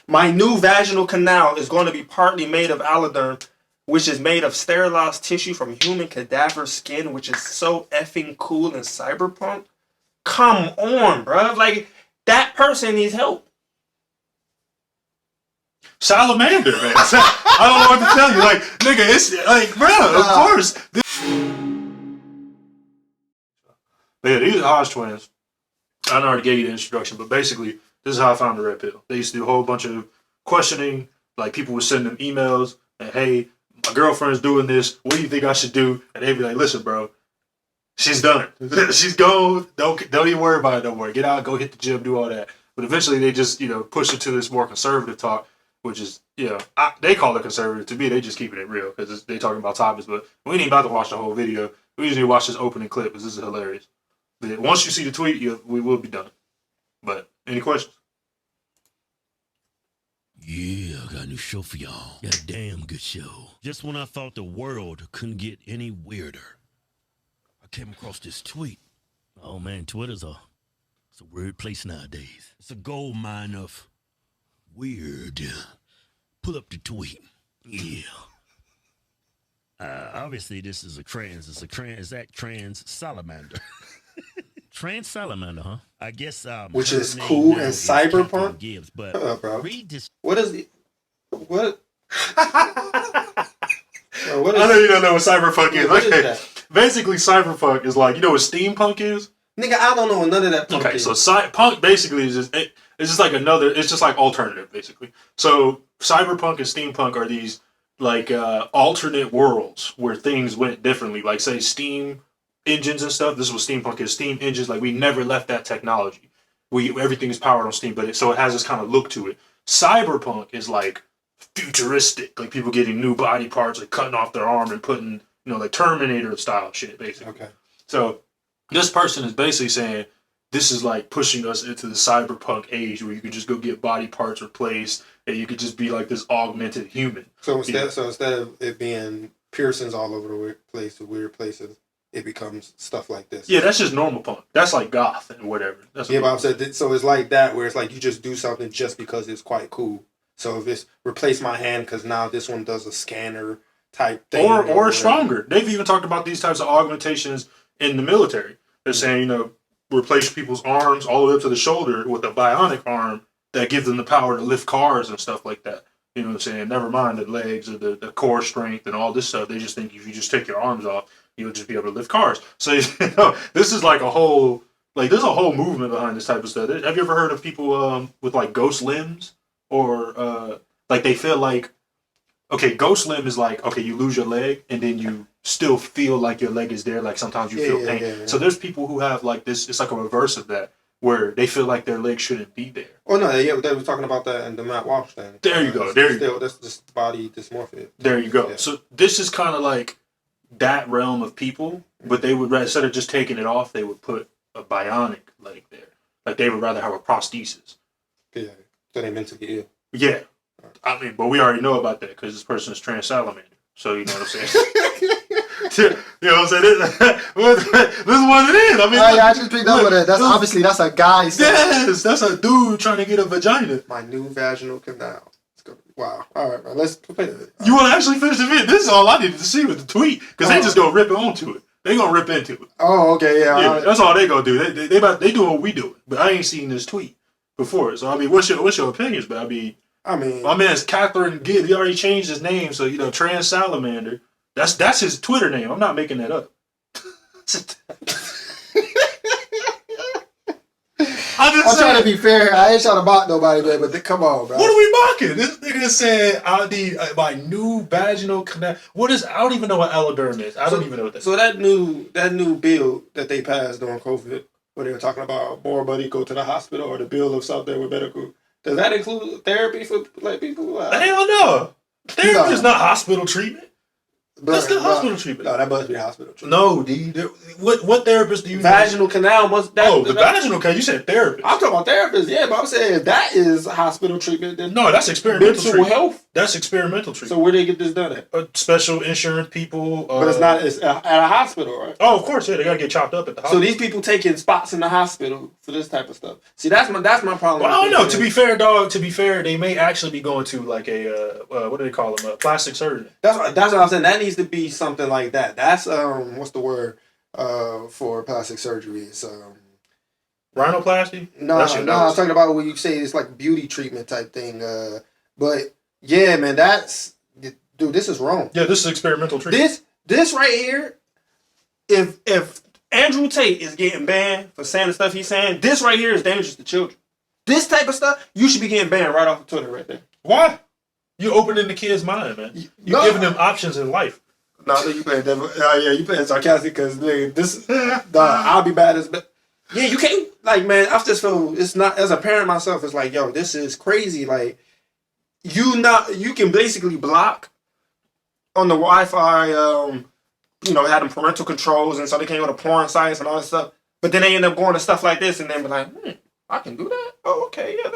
My new vaginal canal is going to be partly made of alloderm, which is made of sterilized tissue from human cadaver skin, which is so effing cool and cyberpunk. Come on, bruh. Like, that person needs help. Salamander, man. I don't know what to tell you. Like, nigga, it's like, bro, of course. Yeah, these are Hodge twins. I already gave you the introduction, but basically, this is how I found the red pill. They used to do a whole bunch of questioning. Like, people would send them emails and, hey, my girlfriend's doing this. What do you think I should do? And they'd be like, listen, bro, she's done it. She's gone. Don't even worry about it no more. Get out, go hit the gym, do all that. But eventually, they just, push it to this more conservative talk, which is, they call it conservative. To me, they just keeping it real because they talking about topics. But we ain't even about to watch the whole video. We usually watch this opening clip because this is hilarious. But once you see the tweet, we will be done. But any questions? Yeah, I got a new show for y'all. Got a damn good show. Just when I thought the world couldn't get any weirder, I came across this tweet. Oh man, Twitter's it's a weird place nowadays. It's a gold mine of weird. Pull up the tweet. Yeah. Obviously, this is a trans. Is that TransSalamander? TransSalamander, huh? I guess. Which is cool and cyberpunk. Gibbs, but bro. read this. What is it? What? Bro, what is I know you don't know what cyberpunk is. What Okay. is that? Basically, cyberpunk is like, you know what steampunk is? Nigga, I don't know what none of that. Okay, so punk basically is just it's just like it's just like alternative basically. So cyberpunk and steampunk are these like alternate worlds where things went differently. Like say steam engines and stuff. This is what steampunk is. Steam engines, like we never left that technology. Everything is powered on steam, but so it has this kind of look to it. Cyberpunk is like futuristic, like people getting new body parts, like cutting off their arm and putting, like Terminator style shit, basically. Okay. So this person is basically saying this is like pushing us into the cyberpunk age where you could just go get body parts replaced and you could just be like this augmented human. So instead of it being piercings all over the place, the weird places, it becomes stuff like this. Yeah, that's just normal punk. That's like goth and whatever. That's but I'm saying, so it's like that where it's like you just do something just because it's quite cool. So if it's replace my hand because now this one does a scanner type thing. Or stronger. They've even talked about these types of augmentations in the military. They're saying, replace people's arms all the way up to the shoulder with a bionic arm that gives them the power to lift cars and stuff like that. You know what I'm saying? Never mind the legs or the core strength and all this stuff. They just think if you just take your arms off, you'll just be able to lift cars. So, this is like there's a whole movement behind this type of stuff. Have you ever heard of people with like ghost limbs? Or like they feel like, okay, ghost limb is like, okay, you lose your leg and then you still feel like your leg is there. Like sometimes you feel pain. Yeah. So there's people who have like this, it's like a reverse of that, where they feel like their leg shouldn't be there. Oh no, yeah, they were talking about that in the Matt Walsh thing. There you go. There you go. That's just body dysmorphia. There you go. Yeah. So this is kind of like that realm of people, but they would, instead of just taking it off, they would put a bionic leg there. Like they would rather have a prosthesis. Yeah. So they mentally ill. Yeah. I mean, but we already know about that because this person is TransSalamander. So you know what I'm saying? You know what I'm saying? This is what it is. I mean, I just picked up with it. That's obviously that's a guy. Yes, that's a dude trying to get a vagina. My new vaginal canal. Wow. All right, man. Let's play it. You want to actually finish the video? This is all I needed to see with the tweet because they just gonna rip onto it. They gonna rip into it. Oh, okay, yeah. That's all they gonna do. They do what we do. But I ain't seen this tweet before. So I mean, what's your opinions? But I mean, my man's Catherine Gibbs. He already changed his name, so TransSalamander. That's his Twitter name. I'm not making that up. I'm trying to be fair. I ain't trying to mock nobody, man, but come on, bro. What are we mocking? This nigga said, I need my new vaginal canal. What is, I don't even know what alloderm is. I don't even know what that is. So that new bill that they passed during COVID, where they were talking about more money go to the hospital or the bill of something with medical, does that include therapy for like people? Hell no. Therapy is not hospital treatment. That's the hospital treatment. No, that must be hospital treatment. No, D. What therapist do you vaginal canal must that? Oh, the vaginal canal. You said therapist. I'm talking about therapist, yeah, but I'm saying if that is hospital treatment, then no, that's experimental treatment. Health. That's experimental treatment. So where they get this done at? Special insurance people. But it's not. It's at a hospital, right? Oh, of course, yeah. They gotta get chopped up at the hospital. So these people taking spots in the hospital for this type of stuff. See, that's my problem. Well, I don't know. To be fair, dog. To be fair, they may actually be going to like a what do they call them? A plastic surgeon. That's what I'm saying. That needs to be something like that. That's what's the word for plastic surgery? It's Rhinoplasty? No, I'm talking about what you say it's like beauty treatment type thing. But yeah, man, dude, this is wrong. Yeah, this is experimental treatment. This right here, if Andrew Tate is getting banned for saying the stuff he's saying, this right here is dangerous to children. This type of stuff, you should be getting banned right off of Twitter right there. Why? You opening the kid's mind, man. You're giving them options in life. No, you playing devil. Yeah, you playing sarcastic because this. I'll be bad as. Yeah, you can't like, man. I just feel it's not as a parent myself. It's like, yo, this is crazy. Like, you can basically block on the Wi-Fi. Had them parental controls, and so they can't go to porn sites and all this stuff. But then they end up going to stuff like this, and then be like, I can do that. Oh, okay, yeah.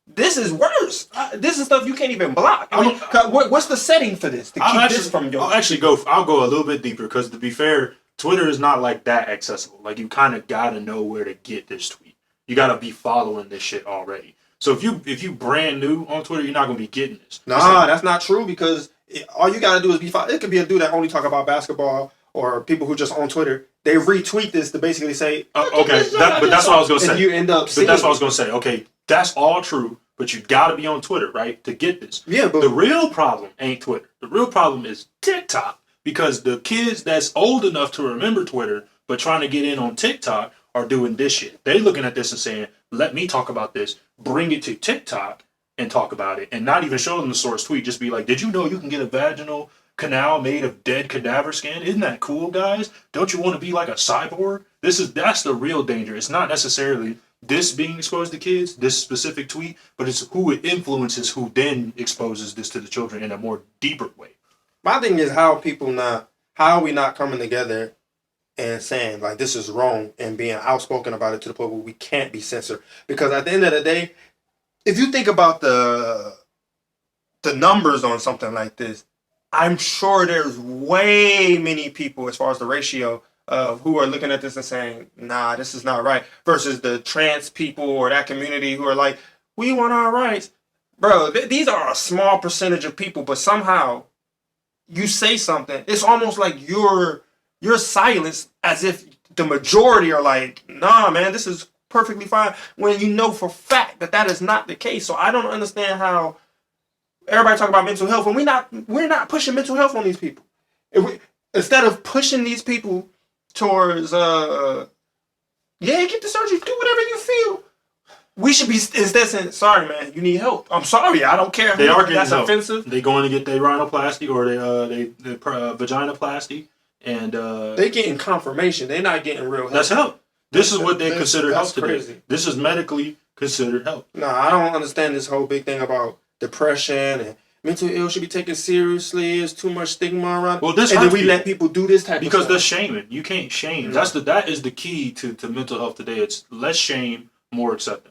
This is worse. This is stuff you can't even block. I mean, what's the setting for this to keep this from your? I'll go a little bit deeper because to be fair, Twitter is not like that accessible. Like you kind of gotta know where to get this tweet. You gotta be following this shit already. So if you brand new on Twitter, you're not gonna be getting this. Nah, that's not true because all you gotta do is be followed. It could be a dude that only talk about basketball or people who just on Twitter. They retweet this to basically say, okay, but that's what I was gonna say. And you end up. But that's what I was gonna say. Okay, that's all true. But you gotta be on Twitter, right, to get this. Yeah, but the real problem ain't Twitter. The real problem is TikTok. Because the kids that's old enough to remember Twitter but trying to get in on TikTok are doing this shit. They looking at this and saying, let me talk about this, bring it to TikTok and talk about it. And not even show them the source tweet. Just be like, did you know you can get a vaginal canal made of dead cadaver skin? Isn't that cool, guys? Don't you want to be like a cyborg? That's the real danger. It's not necessarily this being exposed to kids, this specific tweet, but it's who it influences who then exposes this to the children in a more deeper way. My thing is how are we not coming together and saying like this is wrong and being outspoken about it to the point where we can't be censored? Because at the end of the day, if you think about the numbers on something like this, I'm sure there's way many people as far as the ratio of who are looking at this and saying, nah, this is not right, versus the trans people or that community who are like, we want our rights. Bro, these are a small percentage of people, but somehow you say something, it's almost like you're silenced as if the majority are like, nah, man, this is perfectly fine, when you know for fact that is not the case. So I don't understand how everybody talk about mental health when we're not pushing mental health on these people. Instead of pushing these people towards get the surgery, do whatever you feel. We should be instead saying, sorry, man, you need help. I'm sorry, I don't care. They are getting that's help. Offensive. They going to get their rhinoplasty or their vaginoplasty, and they getting confirmation. They're not getting real help. That's help. This is what they consider help today. Crazy. This is medically considered help. No, I don't understand this whole big thing about depression and mental ill should be taken seriously. There's too much stigma around. Well, this and then we let people do this type of stuff. Because that's shaming. You can't shame. Mm-hmm. That is the key to mental health today. It's less shame, more acceptance.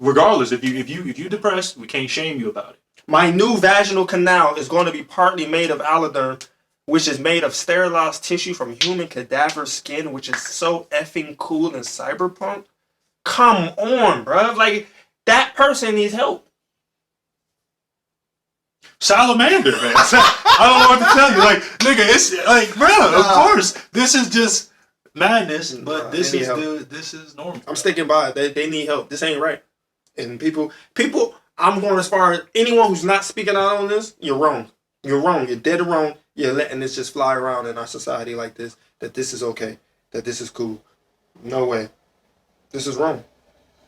Regardless, if you depressed, we can't shame you about it. My new vaginal canal is going to be partly made of alloderm, which is made of sterilized tissue from human cadaver skin, which is so effing cool and cyberpunk. Come on, bruh. Like, that person needs help. Salamander, man. I don't know what to tell you. Like, nigga, it's like, bro, of course, this is just madness, but this is normal. I'm sticking by it. They need help. This ain't right. And people, I'm going as far as anyone who's not speaking out on this, you're wrong. You're wrong. You're dead wrong. You're letting this just fly around in our society like this, that this is okay, that this is cool. No way. This is wrong.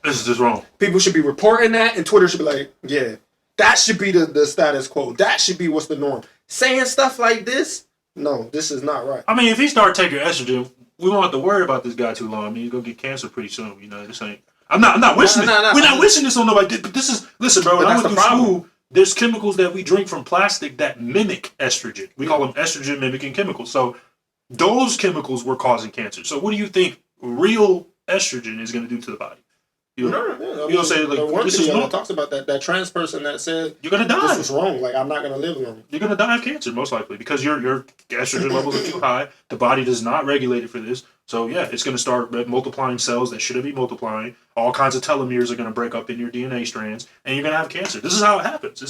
This is just wrong. People should be reporting that, and Twitter should be like, yeah, that should be the status quo. That should be what's the norm. Saying stuff like this, no, this is not right. I mean, if he start taking estrogen, we won't have to worry about this guy too long. I mean, he's going to get cancer pretty soon. You know, this ain't... I'm not wishing it. We're not wishing this on nobody. But this is... Listen, bro, when I went through school, there's chemicals that we drink from plastic that mimic estrogen. We call them estrogen mimicking chemicals. So those chemicals were causing cancer. So what do you think real estrogen is going to do to the body? You don't say like this is normal. Talks about that trans person that said you're gonna die. This is wrong. Like I'm not gonna live long. You're gonna die of cancer most likely because your estrogen levels are too high. The body does not regulate it for this. So yeah, it's gonna start multiplying cells that shouldn't be multiplying. All kinds of telomeres are gonna break up in your DNA strands, and you're gonna have cancer. This is how it happens.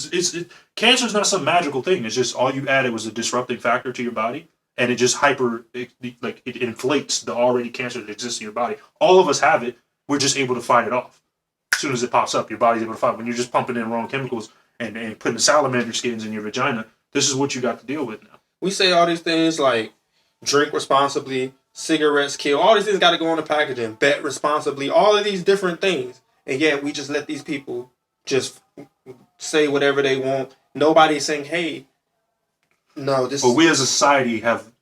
Cancer is not some magical thing. It's just all you added was a disrupting factor to your body, and it just it inflates the already cancer that exists in your body. All of us have it. We're just able to fight it off. As soon as it pops up, your body's able to fight. When you're just pumping in wrong chemicals and putting salamander skins in your vagina, this is what you got to deal with now. We say all these things like drink responsibly, cigarettes kill. All these things got to go on the packaging. Bet responsibly. All of these different things. And yet we just let these people just say whatever they want. Nobody's saying, hey, no, this But we as a society have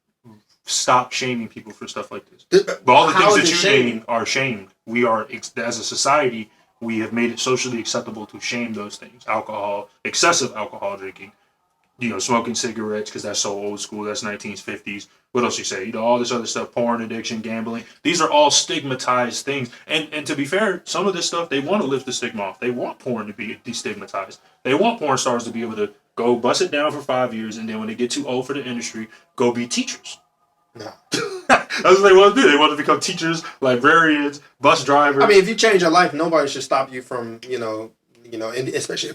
stopped shaming people for stuff like this. But all the things that you name are shamed. We are, as a society, we have made it socially acceptable to shame those things. Alcohol, excessive alcohol drinking, smoking cigarettes because that's so old school. That's 1950s. What else you say? All this other stuff, porn addiction, gambling. These are all stigmatized things. And to be fair, some of this stuff, they want to lift the stigma off. They want porn to be destigmatized. They want porn stars to be able to go bust it down for 5 years, and then when they get too old for the industry, go be teachers. No. That's what they want to do. They want to become teachers, librarians, bus drivers. I mean, if you change your life, nobody should stop you from, and especially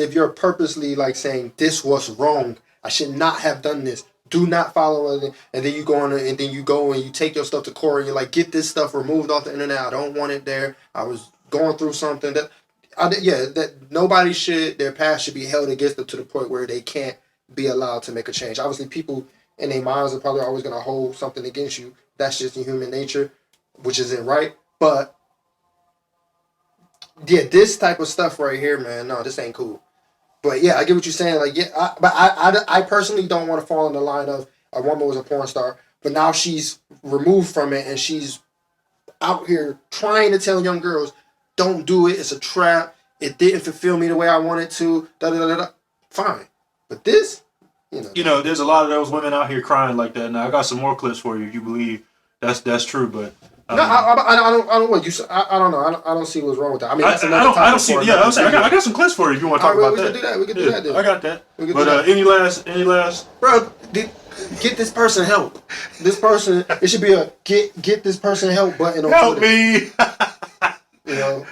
if you're purposely like saying this was wrong. I should not have done this. Do not follow it. And then you go on and then you go and you take your stuff to court and you're like, get this stuff removed off the internet. I don't want it there. I was going through something that nobody their past should be held against them to the point where they can't be allowed to make a change. Obviously, people in their minds are probably always going to hold something against you. That's just in human nature, which isn't right. But yeah, this type of stuff right here, man, no, this ain't cool. But yeah, I get what you're saying. Like, yeah, I personally don't want to fall in the line of a woman was a porn star, but now she's removed from it and she's out here trying to tell young girls, don't do it. It's a trap. It didn't fulfill me the way I wanted to. Da da da da. Fine, but this. There's a lot of those women out here crying like that. Now I got some more clips for you. If you believe that's true, but no, I don't. What you? I don't know. I don't see what's wrong with that. I mean, that's another I don't see. Yeah, I got some clips for you. If you want to talk about that, we can do that. Then. I got that. But any last? Bro, get this person help. This person. It should be a get this person help button on help Twitter. Me.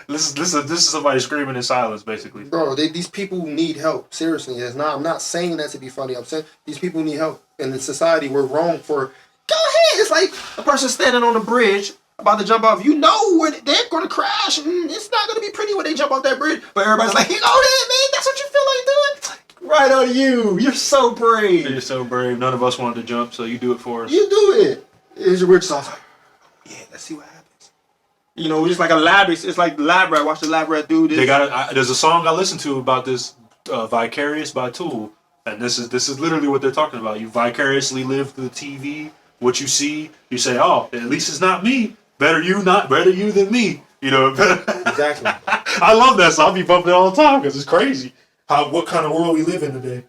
This is somebody screaming in silence, basically. Bro, these people need help. Seriously, I'm not saying that to be funny. I'm saying these people need help. And in society, we're wrong for. Go ahead. It's like a person standing on a bridge about to jump off. You know where they're going to crash, and it's not going to be pretty when they jump off that bridge. But everybody's like, "You go there, man. That's what you feel like doing." Right on you. You're so brave. You're so brave. None of us wanted to jump, so you do it for us. You do it. We're just like, yeah. Let's see what happens. It's like a lab. It's like lab rat. Watch the lab rat do this. There's a song I listened to about this, "Vicarious" by Tool, and this is literally what they're talking about. You vicariously live through the TV. What you see, you say, "Oh, at least it's not me. Better you than me." Exactly. I love that song. I'll be bumping it all the time because it's crazy. What kind of world we live in today?